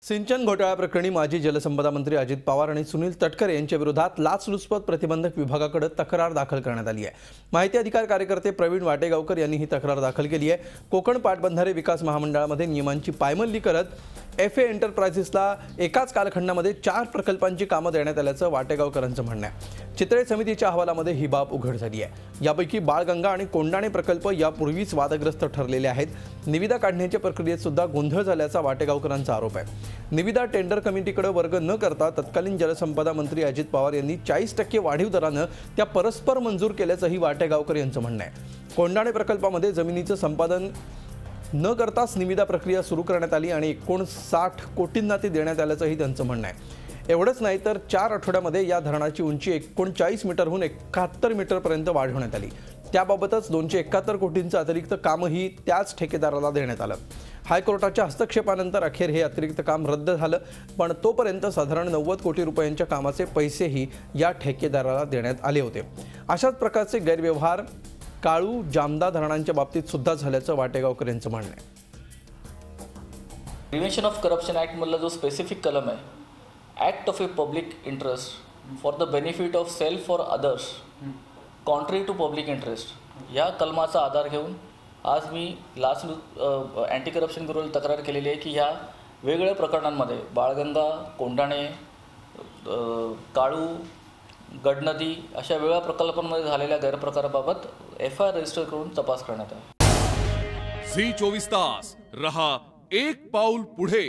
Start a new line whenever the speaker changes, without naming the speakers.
सिंचन घोटाळ्याप्रकरणी माजी जलसंपदा मंत्री अजित पवार आणि सुनील तटकरे यांच्या विरोधात लाचलुचपत प्रतिबंधक विभागाकडे तक्रार दाखल करण्यात आली आहे। माहिती अधिकार कार्यकर्ते प्रवीण वाटेगावकर यांनी ही तक्रार दाखल केली आहे। कोकण पाटबंधारे विकास महामंडळामध्ये नियमांची पायमल्ली करत एफए एंटरप्राइजेसला एकाच कालखंडामध्ये 4 प्रकल्पांची कामे देण्यात आल्याचं वाटेगावकरांचं म्हणणं आहे। चितळे समितीच्या अहवालामध्ये ही बाब उघड झाली आहे। यापैकी बाळगंगा आणि कोंडाणे प्रकल्प यापूर्वीच वादग्रस्त ठरलेले आहेत। निविदा काढण्याच्या प्रक्रियेत सुद्धा गोंधळ झाल्याचा वाटेगावकरांचा आरोप आहे। निविदा टेंडर कमिटीकडे वर्ग न करता तत्कालीन जलसंपदा मंत्री अजित पवार यांनी 40% वाढीव दराने त्या परस्पर मंजूर केल्याचंही वाटेगावकर यांचं म्हणणं आहे। कोंडाणे प्रकल्पामध्ये जमिनीचं संपादन न करताच निविदा प्रक्रिया सुरू करण्यात आली आणि 59 कोटींना ती देण्यात आल्याचंही त्यांचं म्हणणं आहे। एवढंच नाही तर 4 आठवड्यामध्ये या धरणाची उंची 39 मीटरहून 71 मीटरपर्यंत वाढवण्यात आली। त्याबाबतच 271 कोटींचं अतिरिक्त कामही त्याच ठेकेदाराला देण्यात आलं। हायकोर्टाच्या हस्तक्षेपानंतर अखेर हे अतिरिक्त काम रद्द झालं, पण तोपर्यंत साधारण 90 कोटी रुपयांच्या कामाचे पैसेही या ठेकेदाराला देण्यात आले होते। अशाच प्रकारचे गैरव्यवहार काळू जामदा धरणांच्या बाबतीत सुद्धा झाल्याचं वाटेगावकर यांचं म्हणणं आहे।
प्रिव्हेंशन ऑफ करप्शन ॲक्ट मधला जो स्पेसिफिक कलम आहे, act of a public interest for the benefit of self और others contrary to public interest, या कलमाचा आधार घेऊन आज मी अँटी करप्शन ब्युरोला तक्रार केलेली आहे की ह्या वेगवेगळ्या प्रकरणांमध्ये बाळगंगा, कोंडाणे, काळू, गडनदी अशा वेगवेगळ्या प्रकल्पांमध्ये झालेल्या गैरप्रकाराबाबत एफआयआर रजिस्टर करून तपास करण्यात आला।
झी 24 तास रहा एक पाऊल पुढे।